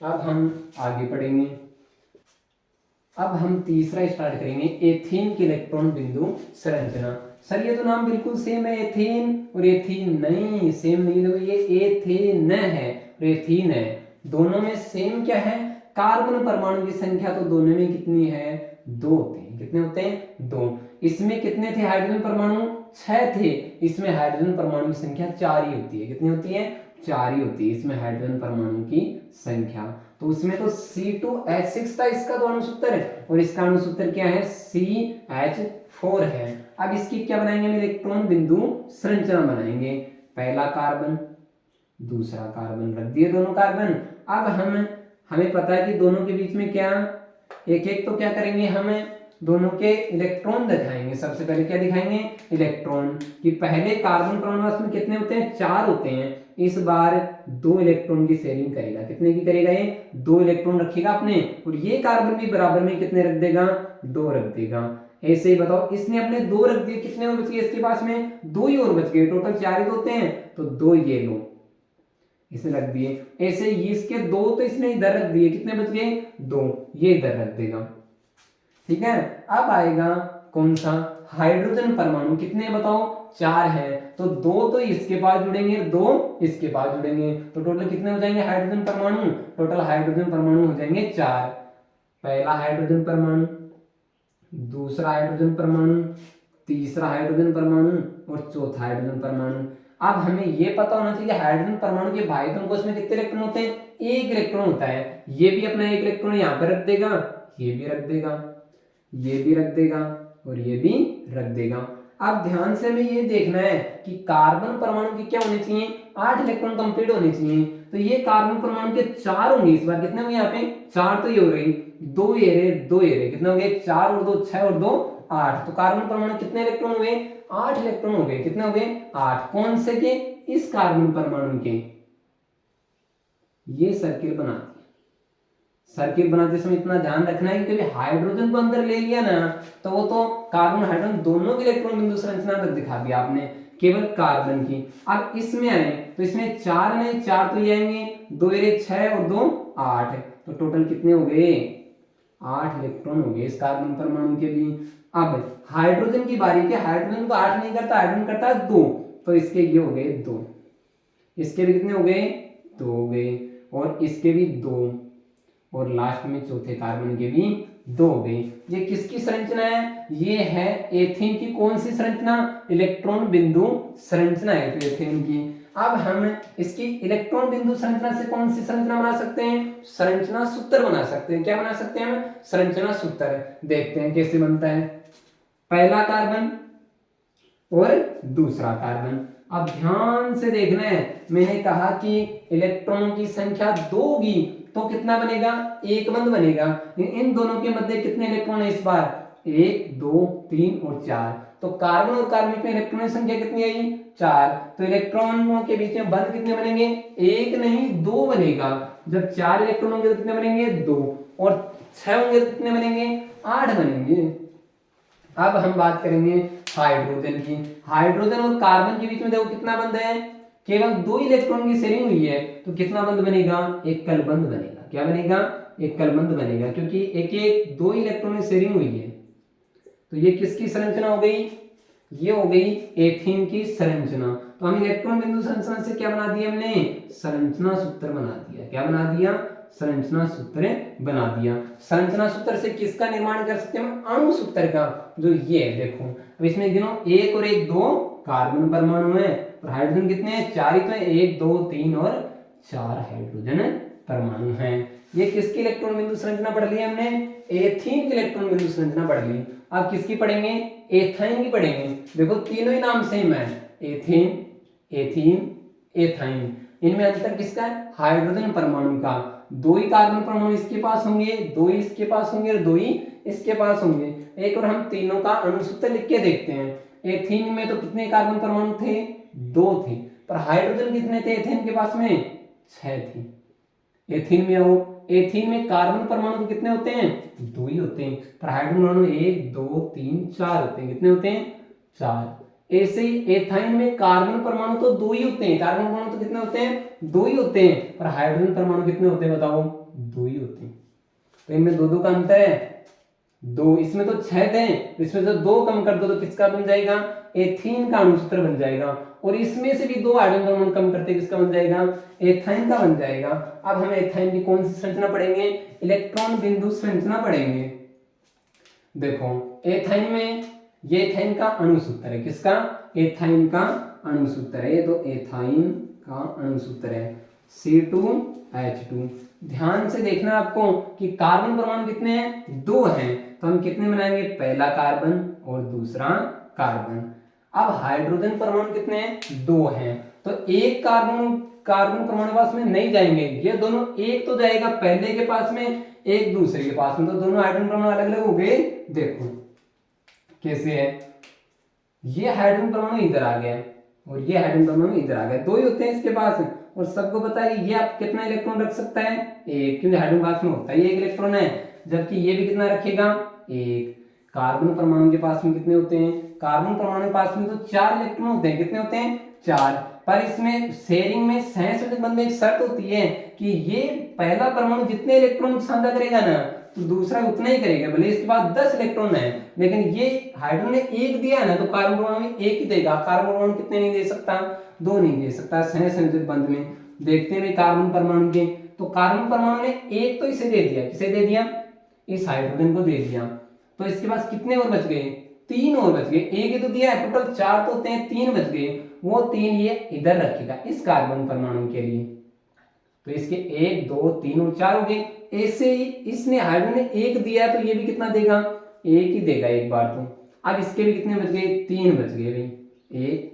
अब हम आगे पढ़ेंगे। अब हम तीसरा स्टार्ट करेंगे, एथेन की इलेक्ट्रॉन बिंदु संरचना। सर ये तो नाम बिल्कुल सेम है, एथेन और एथीन। नहीं, सेम नहीं, देखो ये एथेन है और एथीन है। दोनों में सेम क्या है? कार्बन परमाणु की संख्या तो दोनों में कितनी है? 2 होते हैं। कितने होते हैं? 2। इसमें कितने थे हाइड्रोजन परमाणु? 6 थे। इसमें हाइड्रोजन परमाणु की संख्या 4 ही होती है। कितनी होती है? 4 ही होती है इसमें हाइड्रोजन परमाणु की संख्या। तो उसमें तो C2H6 था इसका तो अणुसूत्र है, और इसका अणुसूत्र क्या है? CH4 है। अब इसकी क्या बनाएंगे हम? इलेक्ट्रॉन बिंदु संरचना बनाएंगे। पहला कार्बन, दूसरा कार्बन, रख दिए दोनों कार्बन। अब हमें पता है कि दोनों के बीच में क्या, एक एक तो क्या करेंगे, हमें दोनों के इलेक्ट्रॉन दिखाएंगे। सबसे पहले क्या दिखाएंगे? इलेक्ट्रॉन। कि पहले कार्बन परमाणु में कितने होते हैं? 4 होते हैं। इस बार 2 इलेक्ट्रॉन की शेयरिंग करेगा। कितने की करेगा? ये 2 इलेक्ट्रॉन रखेगा अपने, और ये कार्बन भी बराबर में कितने रख देगा? 2 रख देगा। ऐसे ही बताओ, इसने अपने 2 रख दिए, कितने और बच गए इसके पास में? 2 ही और बच गए। टोटल 4 ही होते हैं, तो 2 ये लो, इसे रख दिए। ऐसे ही इसके 2 तो इसने इधर रख दिए, कितने बच गए? 2, ये इधर रख देगा। ठीक है। अब आएगा कौन सा? हाइड्रोजन परमाणु। कितने बताओ? 4 है। तो 2 तो इसके पास जुड़ेंगे, 2 इसके पास जुड़ेंगे, तो टोटल कितने हो जाएंगे हाइड्रोजन परमाणु? टोटल हाइड्रोजन परमाणु हो जाएंगे 4। पहला हाइड्रोजन परमाणु, दूसरा हाइड्रोजन परमाणु, तीसरा हाइड्रोजन परमाणु और चौथा हाइड्रोजन परमाणु। अब हमें ये पता होना चाहिए हाइड्रोजन परमाणु के भाइयों को उसमें कितने इलेक्ट्रॉन होते हैं? 1 इलेक्ट्रॉन होता है। ये भी अपना 1 इलेक्ट्रॉन यहाँ पर रख देगा, ये भी रख देगा, ये भी रख देगा, और ये भी रख देगा। अब ध्यान से हमें ये देखना है कि कार्बन परमाणु की क्या होनी चाहिए? 8 इलेक्ट्रॉन कंप्लीट होने चाहिए। तो ये कार्बन परमाणु के 4 होंगे। इस बार कितने होंगे यहाँ पे? 4 तो ये हो रही, 2 ये रहे, 2 ये रहे, कितने हो गए? 4 और 2 6 और 2 8। तो कार्बन परमाणु कितने इलेक्ट्रॉन हुए? 8 इलेक्ट्रॉन हो गए। कितने हो गए? 8। कौन से के? इस कार्बन परमाणु के। ये सर्किल बनाते, सर्किल बनाते समय इतना ध्यान रखना है कि कभी हाइड्रोजन को अंदर ले लिया ना, तो वो तो कार्बन हाइड्रोजन दोनों की इलेक्ट्रॉन बिंदु संरचना तक दिखा दिया आपने, केवल कार्बन की। अब इसमें आए तो इसमें 4 नहीं, 4 तो ये आएंगे, 2 ये 6 और 2 8, तो टोटल कितने हो गए? 8 इलेक्ट्रॉन हो गए इस कार्बन परमाणु के भी। अब हाइड्रोजन की बारी के, हाइड्रोजन को 8 नहीं करता, हाइड्रोजन करता है 2, तो इसके ये हो गए 2, इसके भी कितने हो गए? 2 हो गए, और इसके भी 2, और लास्ट में चौथे कार्बन के भी 2 हो गए। ये किसकी संरचना है? ये है एथेन की। कौन सी संरचना? इलेक्ट्रॉन बिंदु संरचना है तो एथेन की। अब हम इसकी इलेक्ट्रॉन बिंदु संरचना से कौन सी संरचना बना सकते हैं? संरचना सूत्र बना सकते हैं। क्या बना सकते हैं हम? संरचना सूत्र। देखते हैं कैसे बनता है। पहला कार्बन और दूसरा कार्बन। अब ध्यान से देखना है, मैंने कहा कि इलेक्ट्रॉनों की संख्या 2 होगी तो कितना बनेगा? एक बंध बनेगा। इन दोनों के मध्य कितने इलेक्ट्रॉन है इस बार? 1 2 3 और 4। तो कार्बन और कार्बन में इलेक्ट्रॉन की संख्या कितनी आई? 4। तो इलेक्ट्रॉनों के बीच में बंध कितने बनेंगे? 1 नहीं 2 बनेगा। जब 4 इलेक्ट्रॉन होंगे तो कितने बनेंगे? 2, और 6 होंगे तो कितने बनेंगे? 8 बनेंगे। अब हम बात करेंगे हाइड्रोजन की। हाइड्रोजन और कार्बन के बीच में देखो कितना बंध है, केवल 2 इलेक्ट्रॉन की शेयरिंग हुई है, तो कितना बंध बनेगा, एक कलबंध बनेगा। क्या बनेगा, एक कलबंध बनेगा, क्योंकि एक एक 2 इलेक्ट्रॉन की शेयरिंग हुई है। तो ये किसकी संरचना हो गई, ये हो गई एथीन की संरचना। तो हम इलेक्ट्रॉन बिंदु संरचना से क्या बना दिया हमने, संरचना सूत्र बना दिया। क्या बना दिया, संरचना सूत्र बना दिया। संरचना सूत्र से किसका निर्माण कर सकते हैं हम, अणु सूत्र का, जो ये है देखो। अब इसमें गिनो, एक और एक 2 कार्बन परमाणु है, और हाइड्रोजन कितने हैं, 4 ही तो है, 1 2 3 और 4 हाइड्रोजन परमाणु हैं। ये किसकी इलेक्ट्रॉन बिंदु संरचना पढ़ ली हमने, एथीन की इलेक्ट्रॉन बिंदु संरचना पढ़ ली। अब किसकी पढ़ेंगे, एथाइन की पढ़ेंगे। देखो तीनों ही नाम सेम है, एथीन एथीन एथाइन। इनमें अंतर किसका है, हाइड्रोजन परमाणु का। 2 ही कार्बन परमाणु इसके पास होंगे, 2 ही इसके पास होंगे और 2 ही इसके पास होंगे। एक और हम तीनों का अणु सूत्र लिख के देखते हैं। एथीन में तो कितने कार्बन परमाणु थे, 2 थे, पर हाइड्रोजन कितने थे एथीन के पास में, 6 थे। एथीन में हो, एथीन में कार्बन परमाणु तो कितने होते हैं, 2 ही होते हैं, पर हाइड्रोजन परमाणु 1 2 3 4 होते हैं। कितने होते हैं, 4। ऐसे ही एथाइन में कार्बन परमाणु तो 2 ही होते हैं, कार्बन परमाणु तो कितने होते हैं, 2 ही होते हैं, पर हाइड्रोजन परमाणु कितने होते हैं बताओ, 2 ही होते हैं। तो इनमें 2 2 का अंतर है, 2। इसमें तो 6 थे, इसमें से 2 कम कर दो तो किसका बन जाएगा, एथीन का अणु सूत्र बन जाएगा। और इसमें से भी 2 हाइड्रोजन परमाणु कम करते किसका बन जाएगा, एथाइन का बन जाएगा। अब हम एथाइन की कौन सी संरचना पढ़ेंगे, इलेक्ट्रॉन बिंदु संरचना पढ़ेंगे। देखो एथाइन में, ये एथाइन का अणु सूत्र है, किसका, एथाइन का अणु सूत्र है। ये तो एथाइन का अणु सूत्र है, C2H2। ध्यान से देखना आपको कि कार्बन परमाणु कितने हैं, 2 हैं, तो हम कितने बनाएंगे, पहला कार्बन और दूसरा कार्बन। अब हाइड्रोजन परमाणु कितने हैं, 2 हैं, तो एक कार्बन परमाणु पास में नहीं जाएंगे, ये दोनों, एक तो जाएगा पहले के पास में, एक दूसरे के पास में, तो दोनों हाइड्रोजन परमाणु अलग अलग हो गए। देखो कैसे है, ये हाइड्रोजन परमाणु इधर आ गया और ये हाइड्रोजन परमाणु इधर आ गया, 2 ही होते हैं इसके पास। और सबको पता है कि ये आप कितना इलेक्ट्रॉन रख सकता है, एक, क्योंकि हाइड्रोजन पास में होता है, ये 1 इलेक्ट्रॉन है, जबकि ये भी कितना रखेगा, 1। कार्बन परमाणु के पास में कितने होते हैं, कार्बन परमाणु के पास में तो 4 इलेक्ट्रॉन होते हैं। कितने होते हैं, 4। पर इसमें शेयरिंग में सहसंयोजक बंध में एक शर्त होती है कि ये पहला परमाणु जितने इलेक्ट्रॉन साझा करेगा ना, तो दूसरा उतना ही करेगा, भले इसके पास 10 इलेक्ट्रॉन है, लेकिन ये हाइड्रोजन ने 1 दिया है ना, तो कार्बन परमाणु में 1 ही देगा। कार्बन परमाणु कितने नहीं दे सकता, 2 नहीं दे सकता सहसंयोजक बंध में। देखते हैं कार्बन परमाणु के, तो कार्बन परमाणु ने 1 तो इसे दे दिया, किसे दे दिया, इस हाइड्रोजन को दे दिया, तो इसके पास कितने और बच गए, 3 और बच गए। 1 ही तो दिया है, टोटल 4 तो होते हैं, 3 बच गए, वो 3 ये इधर रखेगा इस कार्बन परमाणु के लिए। तो इसके 1 2 3 और 4 हो गए। ऐसे ही इसने हाइड्रोजन ने 1 दिया, तो ये भी कितना देगा, 1 ही देगा एक बार तो। अब इसके भी कितने बच गए, 3 बच गए भाई, 1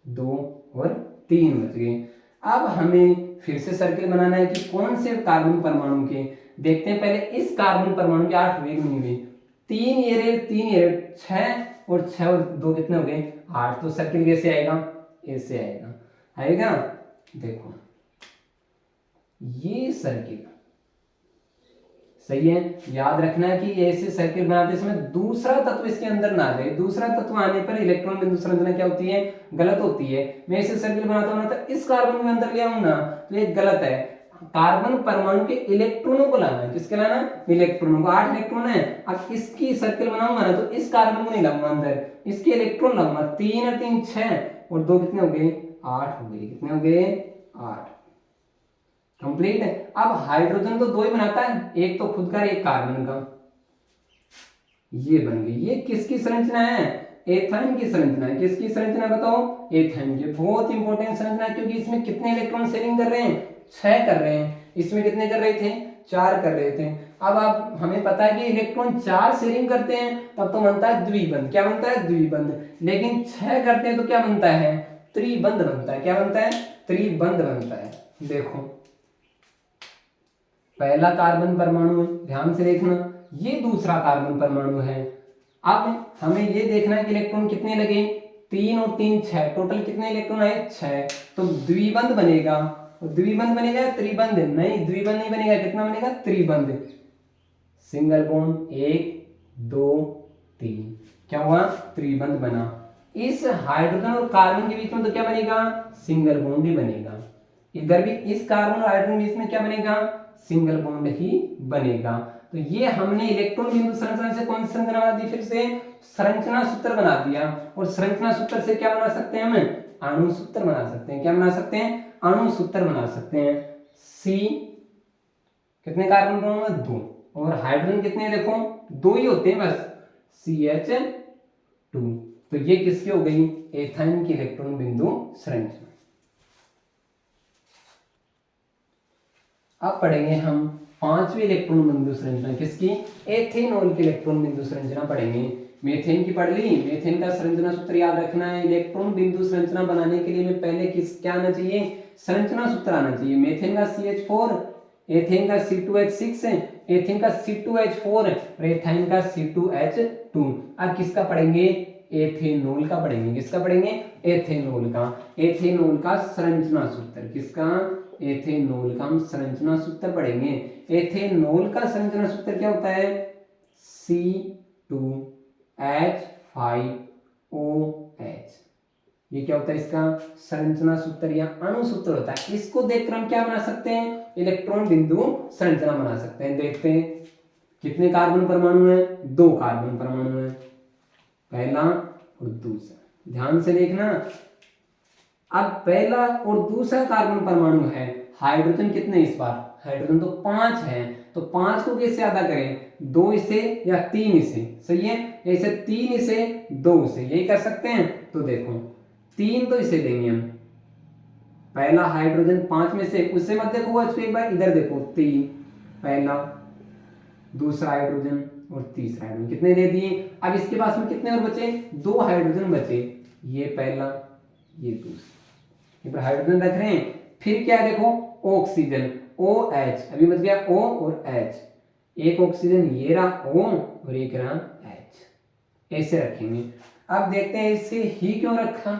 2 और 3 बच गए। अब हमें फिर से सर्किल बनाना है कि कौन से कार्बन परमाणु के, देखते हैं पहले इस कार्बन परमाणु के 8 वेग बने हुए, 3 ये रहे, 3 ये रहे, 6 और 6 और 2 कितने हो गए, 8। तो सर्किल कैसे आएगा, ऐसे आएगा, आएगा। देखो ये सर्किल सही है, याद रखना है कि ऐसे सर्किल बनाते समय दूसरा तत्व इसके अंदर ना आ जाए। दूसरा तत्व आने पर इलेक्ट्रॉन बिंदु संरचना क्या होती है, गलत होती है। मैं ऐसे सर्किल बनाता हूं ना, तो इस कार्बन में अंदर ले आऊं ना, तो ये गलत है। कार्बन परमाणु के इलेक्ट्रॉनों को लाना है, किसके लाना, इलेक्ट्रॉनों को। 8 इलेक्ट्रॉन है, अब इसकी सर्किल बनाऊंगा ना, तो इस कार्बन को नहीं लाऊंगा अंदर, इसके इलेक्ट्रॉन लाऊंगा। 3 और 3 6 और 2 कितने हो गए, 8 हो गए। कितने हो गए, 8। कंप्लीट है। अब हाइड्रोजन तो 2 ही बनाता है, एक तो खुद का, एक कार्बन का, ये बन गई। ये किसकी संरचना है, एथाइन की संरचना है। किसकी संरचना बताओ, एथाइन की। बहुत इंपॉर्टेंट संरचना है, क्योंकि इसमें कितने इलेक्ट्रॉन शेयरिंग कर रहे हैं, 6 कर रहे हैं। इसमें कितने कर रहे थे, 4 कर रहे थे। अब आप, हमें पता है कि इलेक्ट्रॉन 4 शेयरिंग करते हैं तब तो बनता है द्विबंध। क्या बनता है, द्विबंध। लेकिन 6 करते हैं तो क्या बनता है, त्रिबंध बनता है। क्या बनता है, त्रिबंध बनता है। देखो पहला कार्बन परमाणु है, ध्यान से देखना, ये दूसरा कार्बन परमाणु है। अब हमें ये देखना है कि इलेक्ट्रॉन कितने लगे, 3 और 3 6, टोटल कितने इलेक्ट्रॉन आए, 6। तो द्विबंध बनेगा, और द्विबंध बनेगा त्रिबंध नहीं, द्विबंध नहीं बनेगा, कितना बनेगा, त्रिबंध। सिंगल बॉन्ड 1 2 3, क्या हुआ, त्रिबंध बना। इस हाइड्रोजन और कार्बन के बीच में तो क्या बनेगा, सिंगल बॉन्ड ही बनेगा। इधर भी इस कार्बन और हाइड्रोजन के बीच में क्या बनेगा, सिंगल बॉन्ड ही बनेगा। तो ये हमने इलेक्ट्रॉन बिंदु संरचना से कौन सी संरचना बना दी, फिर से संरचना सूत्र बना दिया। और संरचना सूत्र से क्या बना सकते हैं हम, अणु सूत्र बना सकते हैं। क्या बना सकते हैं, अणु सूत्र बना सकते हैं। सी कितने कार्बन परमाणु है, 2, और हाइड्रोजन कितने हैं, देखो 2 ही होते हैं बस, CH2। तो ये किसकी हो गई, एथाइन की इलेक्ट्रॉन बिंदु संरचना। अब पढ़ेंगे हम 5वीं इलेक्ट्रॉन बिंदु संरचना, किसकी, एथेनॉल की इलेक्ट्रॉन बिंदु संरचना पढ़ेंगे। मीथेन की पढ़ ली, मीथेन का संरचना सूत्र याद रखना है। इलेक्ट्रॉन बिंदु संरचना बनाने के लिए में पहले क्या आना चाहिए, संरचना सूत्र आना चाहिए। मीथेन का CH4, एथेन का C2H6 है, एथेन का C2H4 और एथाइन का C2H2। अब किसका पढ़ेंगे, एथेनॉल का पढ़ेंगे। किसका पढ़ेंगे, एथेनॉल का। एथेनॉल का संरचना सूत्र, किसका, एथेनॉल का हम संरचना सूत्र पढ़ेंगे। एथेनॉल का संरचना सूत्र क्या होता है, C2H5OH। ये क्या होता है, इसका संरचना सूत्र या अणु सूत्र होता है। इसको देखकर हम क्या बना सकते हैं, इलेक्ट्रॉन बिंदु संरचना बना सकते हैं। देखते हैं कितने कार्बन परमाणु हैं, 2 कार्बन परमाणु हैं, पहला और दूसरा। ध्यान से देखना, अब पहला और दूसरा कार्बन परमाणु है, हाइड्रोजन कितने इस बार, हाइड्रोजन तो 5 है। तो 5 को किससे अदा करें, 2 इसे या 3 इसे, सही है, जैसे 3 इसे 2 से, यही कर सकते हैं। तो देखो 3 तो इसे देंगे हम, पहला हाइड्रोजन 5 में से, उससे मत देखो एक बार इधर देखो, 3 पहला, दूसरा हाइड्रोजन और तीसरा हाइड्रोजन, कितने दे दिए। अब इसके पास में कितने और बचे, 2 हाइड्रोजन बचे, ये पहला ये दूसरा, ये पर हाइड्रोजन रख रहे हैं। फिर क्या है देखो, ऑक्सीजन OH, अभी बच गया O और H, एक ऑक्सीजन ये रहा O और एक रहा H, ऐसे रखेंगे। अब देखते हैं इसे ही क्यों रखा,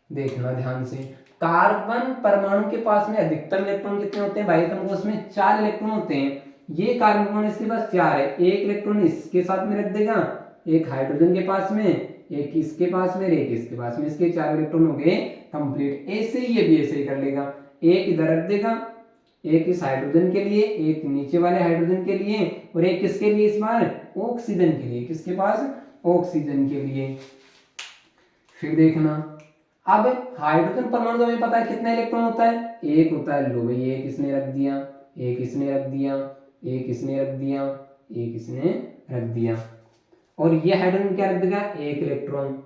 देखना ध्यान से। कार्बन परमाणु के पास में अधिकतम इलेक्ट्रॉन कितने होते हैं, भाई कोश में 4 इलेक्ट्रॉन होते हैं। ये कार्बन परमाणु इसके पास 4 है, एक इलेक्ट्रॉन इसके साथ में रख देगा, एक हाइड्रोजन के पास में, एक इसके पास में, एक इसके पास में, इसके 4 इलेक्ट्रॉन हो गए कंप्लीट। ऐसे ही ये भी ऐसे ही कर लेगा, एक इधर रख देगा, एक इस हाइड्रोजन के लिए, एक नीचे वाले हाइड्रोजन के लिए, और एक किसके लिए इस बार, ऑक्सीजन के लिए, किसके पास, ऑक्सीजन के लिए। फिर देखना, अब हाइड्रोजन परमाणु तो हमें पता है कितना इलेक्ट्रॉन होता है, एक होता है, लो भाई एक इसने रख दिया, एक इसने रख दिया, एक इसने रख दिया, एक इसने रख दिया, और ये हाइड्रोजन क्या रख देगा, एक इलेक्ट्रॉन।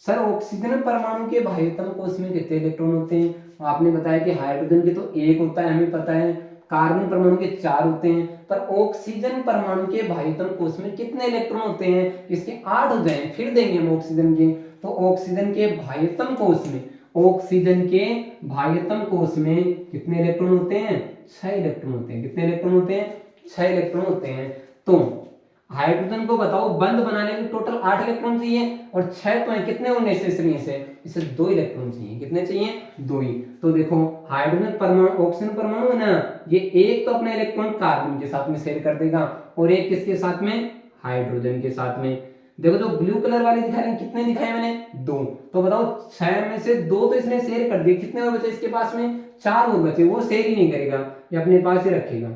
सर ऑक्सीजन परमाणु के बाह्यतम कोश में कितने इलेक्ट्रॉन होते हैं, आपने बताया कि हाइड्रोजन के तो एक होता है, हमें पता है, कार्बन परमाणु के 4 होते हैं, पर ऑक्सीजन परमाणु के बाह्यतम कोश में कितने इलेक्ट्रॉन होते हैं, इसके 8 हो जाए, फिर देंगे हम ऑक्सीजन के। तो ऑक्सीजन के बाह्यतम कोश में, ऑक्सीजन के बाह्यतम कोश में कितने इलेक्ट्रॉन होते हैं, 6 इलेक्ट्रॉन होते हैं। कितने इलेक्ट्रॉन होते हैं, 6 इलेक्ट्रॉन होते हैं। तो हाइड्रोजन को बताओ बंद बनाने में टोटल 8 इलेक्ट्रॉन चाहिए, और 6 तो है, कितने और नेसेसरी है, इसे 2 इलेक्ट्रॉन चाहिए। कितने चाहिए, 2 ही। तो देखो हाइड्रोजन परमाणु, ऑक्सीजन परमाणु है ना, ये एक तो अपना इलेक्ट्रॉन कार्बन के साथ में शेयर कर देगा, और एक किसके साथ में, हाइड्रोजन के साथ में। देखो जो ब्लू कलर वाले दिखा रहे हैं, कितने दिखाए मैंने, 2। तो बताओ 6 में से 2 तो इसने शेयर कर दिए, कितने और बचे इसके पास में, 4 और बचे, वो शेयर ही नहीं करेगा, ये अपने पास ही रखेगा।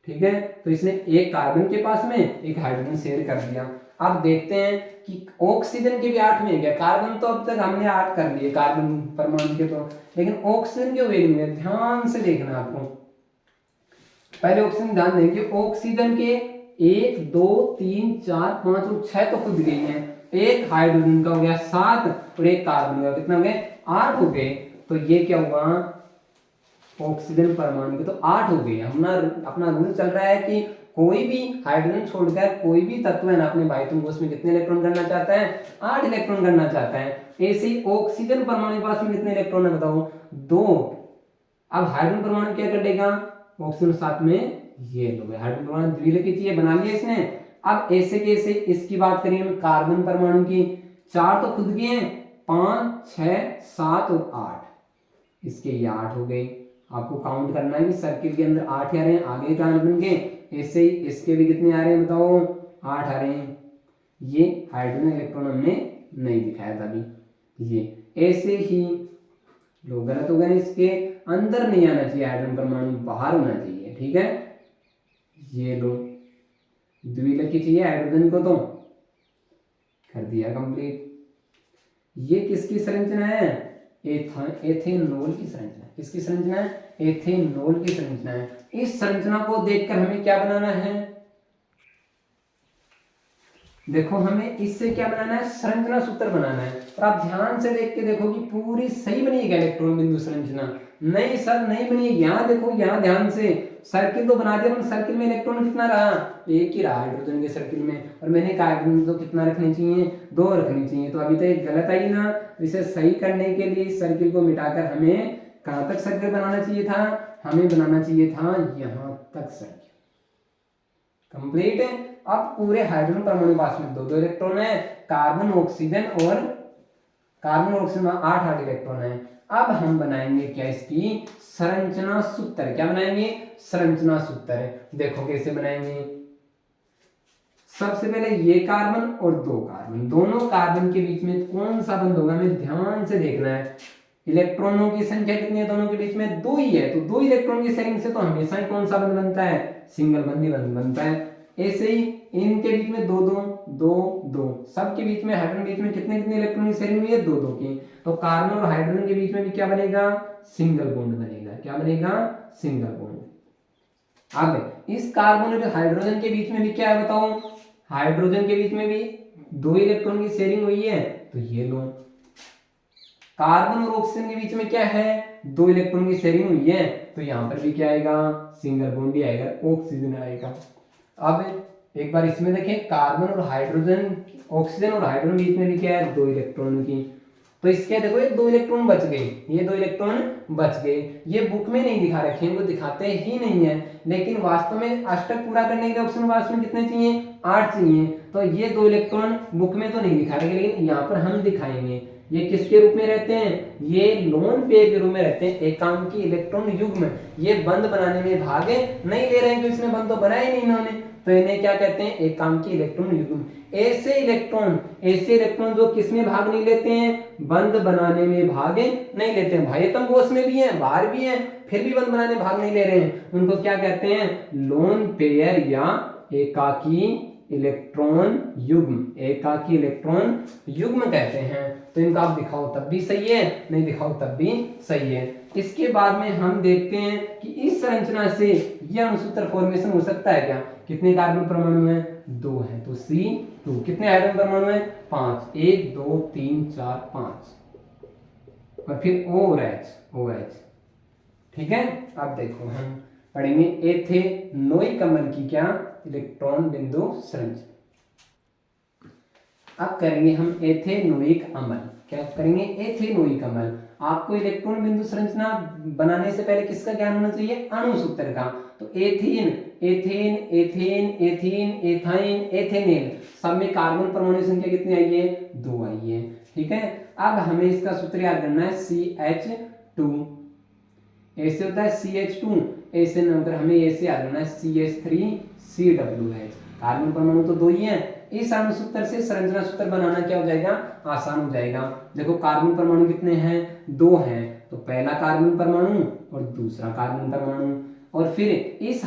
ठीक है, तो इसने एक कार्बन के पास में, एक हाइड्रोजन शेयर कर दिया। अब देखते हैं कि ऑक्सीजन के भी 8 में गया, कार्बन तो अब तक हमने 8 कर लिए कार्बन परमाणु के, तो लेकिन ऑक्सीजन के वेग में, ध्यान से देखना आपको, पहले ऑक्सीजन ध्यान देंगे, ऑक्सीजन के 1 2 3 4 5 और 6 तो खुद गई हैं, एक हाइड्रोजन का हो गया 7, और एक कार्बन का कितना हो गया, 8 हो गए। तो ये क्या हुआ, ऑक्सीजन परमाणु के तो 8 हो गए। अपना रूल चल रहा है कि कोई भी हाइड्रोजन छोड़कर कोई भी तत्व है ना, अपने बाह्यतम कोश में कितने इलेक्ट्रॉन करना चाहता है, 8 इलेक्ट्रॉन करना चाहता है। ऐसे ही ऑक्सीजन परमाणु के पास में कितने इलेक्ट्रॉन है बताओ, 2। अब हाइड्रोजन परमाणु क्या कर देगा, ऑक्सीजन साथ में ये लो, हाइड्रोजन परमाणु द्विलिखित चीज बना लिया इसने। अब ऐसे कैसे, इसकी बात करें हम कार्बन परमाणु की, 4 तो खुद के हैं, 5 6 7 और 8, इसके ये 8 हो गए। आपको काउंट करना है कि सर्किल के अंदर 8 आ रहे हैं, आगे कार्बन के, ऐसे ही इसके भी कितने आ रहे हैं बताओ, 8 आ रहे हैं। ये हाइड्रोजन इलेक्ट्रॉन हमने नहीं दिखाया था अभी। ये ऐसे ही लो, गलत हो गया, इसके अंदर नहीं आना चाहिए हाइड्रोजन परमाणु, बाहर होना चाहिए, ठीक है। ये लो, द्विलकी चाहिए हाइड्रोजन को, तो कर दिया कंप्लीट। ये किसकी संरचना है? एथेनॉल की संरचना। किसकी संरचना है? एथेनॉल की संरचना है। इस संरचना को देखकर हमें क्या बनाना है? देखो, हमें इससे क्या बनाना है? संरचना सूत्र बनाना है। और आप ध्यान से देख के देखो कि पूरी सही बनी है इलेक्ट्रॉन बिंदु संरचना। नहीं सर, नहीं बनी। यहाँ देखो, यहाँ ध्यान से सर्किल तो बना दिया, सर्किल में इलेक्ट्रॉन कितना रहा? एक ही रहा हाइड्रोजन के सर्किल में। और मैंने कहा हाइड्रोजन तो कितना रखनी चाहिए? 2 रखनी चाहिए। तो अभी तो एक गलत आई ना। इसे सही करने के लिए इस सर्किल को मिटाकर हमें कहाँ तक सर्किल बनाना चाहिए था? हमें बनाना चाहिए था यहाँ तक सर्किल। कंप्लीट है। अब पूरे हाइड्रोजन परमाणु पास में 2-2 इलेक्ट्रॉन है। कार्बन ऑक्सीजन और कार्बन ऑक्सीजन में 8-8 इलेक्ट्रॉन है। अब हम बनाएंगे क्या? इसकी संरचना सूत्र। क्या बनाएंगे? संरचना सूत्र। देखो कैसे बनाएंगे। सबसे पहले ये कार्बन और 2 कार्बन, दोनों कार्बन के बीच में कौन सा बंध होगा? हमें ध्यान से देखना है। इलेक्ट्रॉनों की संख्या कितनी है दोनों के बीच में? 2 ही है। तो 2 इलेक्ट्रॉन की शेयरिंग से तो हमेशा ही कौन सा बंध बनता है? सिंगल बंधी बंध बनता है। ऐसे ही इनके बीच में 2-2 सबके बीच में, हाइड्रोजन बीच में कितने इलेक्ट्रॉन की शेयरिंग हुई है? 2-2 की। तो कार्बन और हाइड्रोजन के बीच में भी क्या बनेगा? सिंगल बॉन्ड बनेगा। क्या बनेगा? Single bond. अब इस कार्बन और हाइड्रोजन के बीच में भी क्या है बताओ? हाइड्रोजन के बीच में भी 2 इलेक्ट्रॉन की शेयरिंग हुई है। तो ये लो, कार्बन और ऑक्सीजन के बीच में क्या है? 2 इलेक्ट्रॉन की शेयरिंग हुई है। तो यहां पर भी क्या आएगा? सिंगल बॉन्ड ही आएगा, ऑक्सीजन आएगा। अब एक बार इसमें देखें, कार्बन और हाइड्रोजन, ऑक्सीजन और हाइड्रोजन बीच में भी क्या है? 2 इलेक्ट्रॉन की। तो इसके देखो, ये 2 इलेक्ट्रॉन बच गए। ये 2 इलेक्ट्रॉन बच गए। ये बुक में नहीं दिखा रखे हैं, वो दिखाते ही नहीं है। लेकिन वास्तव में अष्टक पूरा करने के लिए ऑक्सीजन वास्तव में कितने चाहिए? 8 चाहिए। तो ये 2 इलेक्ट्रॉन बुक में तो नहीं दिखा रहे, लेकिन यहाँ पर हम दिखाएंगे। ये किसके रूप में रहते हैं? ये लोन पेयर के रूप में रहते हैं, एकांकी इलेक्ट्रॉन युग्म। ये बंध बनाने में भाग नहीं ले रहे हैं, तो इसमें बंध तो बनाया ही नहीं इन्होंने, तो इन्हें क्या कहते हैं? एकांकी इलेक्ट्रॉन युग्म। ऐसे इलेक्ट्रॉन जो किसमें भाग नहीं लेते हैं? बंध बनाने में भाग नहीं लेते हैं। भाई तुम कोष में भी हैं, बाहर भी हैं, फिर भी बंध बनाने में भाग नहीं ले रहे हैं, उनको क्या कहते हैं? लोन पेयर या एकाकी इलेक्ट्रॉन युग्म। एकाकी इलेक्ट्रॉन युग्म कहते हैं। तो इनका आप दिखाओ तब भी सही है, नहीं दिखाओ तब भी सही है। इसके बाद में हम देखते हैं कि इस संरचना से यह अणुसूत्र फॉर्मेशन हो सकता है क्या? कितने कार्बन परमाणु हैं? 2 हैं, तो C2। कितने हाइड्रोजन परमाणु हैं? 5। 1 2 3 4 5 और फिर O और H। ठीक है। अब देखो, हम पढ़ेंगे एथेनोइक अम्ल की क्या? इलेक्ट्रॉन बिंदु संरचना। अब करेंगे हम एथेनोइक अम्ल। क्या करेंगे? एथेनोइक अम्ल। आपको इलेक्ट्रॉन बिंदु संरचना बनाने से पहले किसका ज्ञान होना चाहिए? अणु सूत्र का। तो ethane, ethane, ethane, ethene, ethyne, ethanal, सब में कार्बन परमाणु संख्या कितनी आई है? 2 आई है। ठीक है। अब हमें इसका सूत्र याद करना है, CH2। ऐसे होता है CH2, ऐसे न होकर हमें ऐसे याद करना है CH3CWH। कार्बन परमाणु तो 2 ही है। इस अणु सूत्र से संरचना सूत्र बनाना क्या हो जाएगा? आसान हो जाएगा। देखो, कार्बन परमाणु कितने हैं? 2 हैं। तो पहला कार्बन परमाणु और दूसरा कार्बन परमाणु, और फिर इस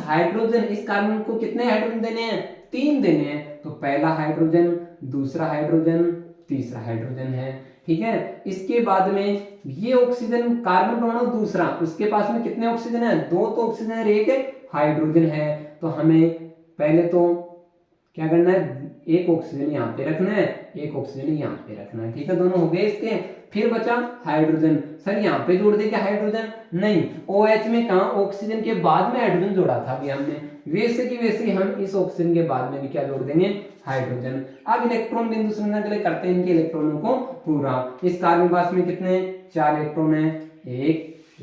कार्बन को कितने हाइड्रोजन देने हैं? 3 देने हैं। तो पहला हाइड्रोजन, दूसरा हाइड्रोजन, तीसरा हाइड्रोजन है। ठीक है। इसके बाद में ये ऑक्सीजन, कार्बन परमाणु दूसरा, उसके पास में कितने ऑक्सीजन है? 2 तो ऑक्सीजन है, एक हाइड्रोजन है। तो हमें पहले तो क्या करना है? एक ऑक्सीजन यहाँ पे रखना है, एक ऑक्सीजन यहाँ पे रखना है। ठीक है, दोनों हो गए इसके। फिर बचा हाइड्रोजन। सर यहाँ पे जोड़ देंगे हाइड्रोजन? नहीं, OH में कहा? ऑक्सीजन के बाद में हाइड्रोजन जोड़ा था अभी हमने, वैसे की वैसे हम इस ऑक्सीजन के बाद में भी क्या जोड़ देंगे? हाइड्रोजन। अब इलेक्ट्रॉन बिंदु संरचना के लिए करते हैं इनके इलेक्ट्रॉनों को पूरा। इस कार्बन पास में कितने? 4 इलेक्ट्रॉन है। 1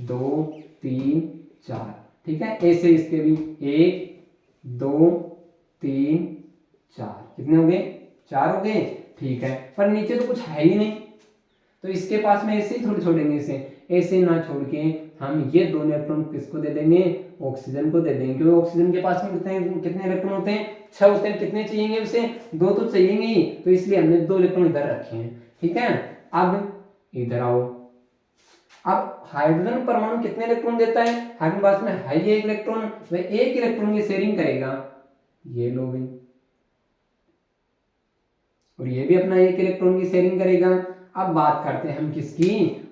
2 3 4। ठीक है। ऐसे इसके भी 1 2 3 4। कितने हो गए? 4 हो गए। ठीक है। पर नीचे तो कुछ है ही नहीं, तो इसके पास में ऐसे ही थोड़ी छोड़ेंगे इसे। ऐसे ना छोड़ के हम ये दोनों इलेक्ट्रॉन किसको दे देंगे, ऑक्सीजन को दे देंगे, क्योंकि ऑक्सीजन के पास में कितने कितने इलेक्ट्रॉन होते हैं, 6 होते हैं। कितने चाहिए उसे, 2 तो चाहिए ही, तो इसलिए हमने 2 इलेक्ट्रॉन इधर रखे हैं। ठीक है, अब इधर आओ। अब हाइड्रोजन परमाणु कितने इलेक्ट्रॉन देता है, हाइड्रोजन पास में है ये 1 इलेक्ट्रॉन, वह 1 इलेक्ट्रॉन की शेयरिंग करेगा, ये लो भी, और ये भी अपना 1 इलेक्ट्रॉन की शेयरिंग करेगा। अब बात करते हैं हम किसकी,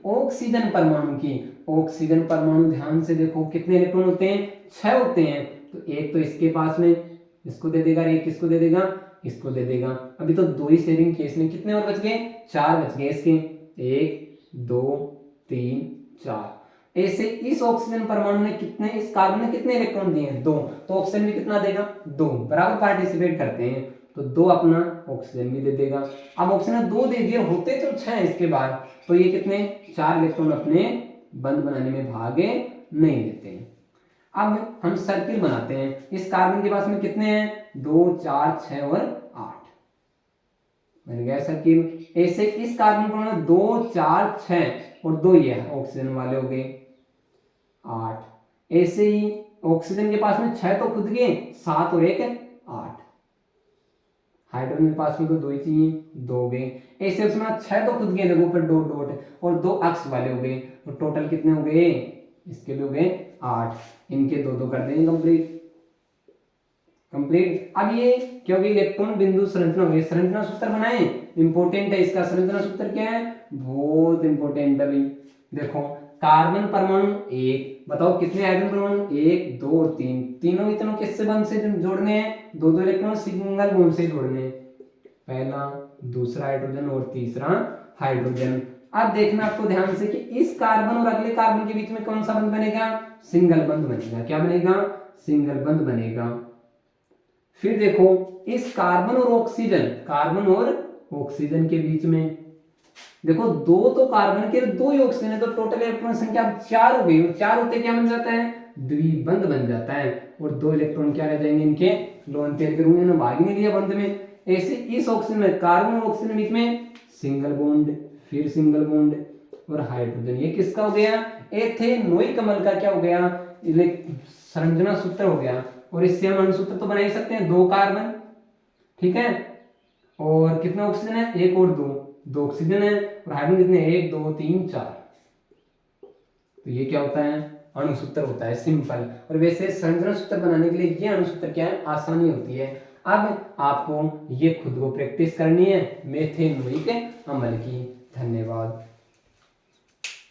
ऑक्सीजन परमाणु की। ऑक्सीजन परमाणु ध्यान से देखो कितने इलेक्ट्रॉन होते हैं, 6 होते हैं। तो एक तो इसके पास में इसको दे देगा, एक किसको दे देगा, इसको दे देगा। अभी तो 2 ही शेयरिंग किए, इसमें कितने और बच गए, 4 बच गए इसके, 1 2 3 4। ऐसे इस ऑक्सीजन परमाणु ने कितने, इस कार्बन ने कितने इलेक्ट्रॉन दिए हैं, 2। तो ऑक्सीजन भी कितना देगा, 2, बराबर पार्टिसिपेट करते हैं, तो 2 अपना ऑक्सीजन भी दे देगा। अब ऑक्सीजन 2 दे दिए, होते तो 6 इसके बाद, तो ये कितने, 4 इलेक्ट्रॉन अपने बंद बनाने में भाग नहीं देते हैं। अब हम सर्किल बनाते हैं। इस कार्बन के पास में कितने हैं, 2 4 6 और 8, बन गया सर्किल। ऐसे इस कार्बन को 2 4 6 और 2 ये ऑक्सीजन वाले हो गए 8। ऐसे ही ऑक्सीजन के पास में 6 तो खुद गए, 7 और 1 8। हाइड्रोजन के पास में तो 2 ही चाहिए, 2 गए। ऐसे उसमें 6 तो खुद गए, देखो ऊपर डॉट डॉट, और 2 अक्ष वाले हो गए, तो टोटल कितने हो गए, इसके भी हो गए 8। इनके 2 कर देंगे कंप्लीट। अब ये क्योंकि इलेक्ट्रॉन बिंदु संरचना हो गई, संरचना सूत्र बनाए, इंपॉर्टेंट है इसका। संरचना सूत्र क्या है, बहुत इंपॉर्टेंट है भाई। देखो कार्बन परमाणु 1, बताओ कितने हाइड्रोजन परमाणु, 1 2 और 3, तीनों इतनों किससे बंध से जोड़ने हैं, 2 इलेक्ट्रॉन सिंगल बॉन्ड से जोड़ने हैं, पहला दूसरा हाइड्रोजन और तीसरा हाइड्रोजन। अब देखना आपको ध्यान से कि इस कार्बन और अगले कार्बन के बीच में कौन सा बंध बनेगा, सिंगल बंध बनेगा। क्या बनेगा, सिंगल बंध बनेगा। फिर देखो इस कार्बन और ऑक्सीजन, कार्बन और ऑक्सीजन के बीच में देखो 2 तो कार्बन के 2 ही ऑक्सीजन है, तो टोटल इलेक्ट्रॉन संख्या 4 हो गई। 4 होते क्या बन जाता है, द्विबंध बन जाता है, और 2 इलेक्ट्रॉन क्या रह जाएंगे, इनके लोन पेयर के रूप में भाग नहीं दिया बंध में। ऐसे इस ऑक्सीजन में, कार्बन और ऑक्सीजन के बीच में सिंगल बॉन्ड, फिर सिंगल बॉन्ड और हाइड्रोजन। ये किसका हो गया, एथेनोइक अम्ल का क्या हो गया, संरचना सूत्र हो गया। और इससे हम अणुसूत्र तो बना ही सकते हैं, 2 कार्बन, ठीक है, और कितने ऑक्सीजन है, 1 और 2 ऑक्सीजन है, और हाइड्रोजन कितने, 1 2 3 4। तो ये क्या होता है, अणुसूत्र होता है, सिंपल। और वैसे संरचना सूत्र बनाने के लिए ये अणुसूत्र क्या है, आसानी होती है। अब आपको ये खुद को प्रैक्टिस करनी है मेथेनोइक अम्ल की। धन्यवाद।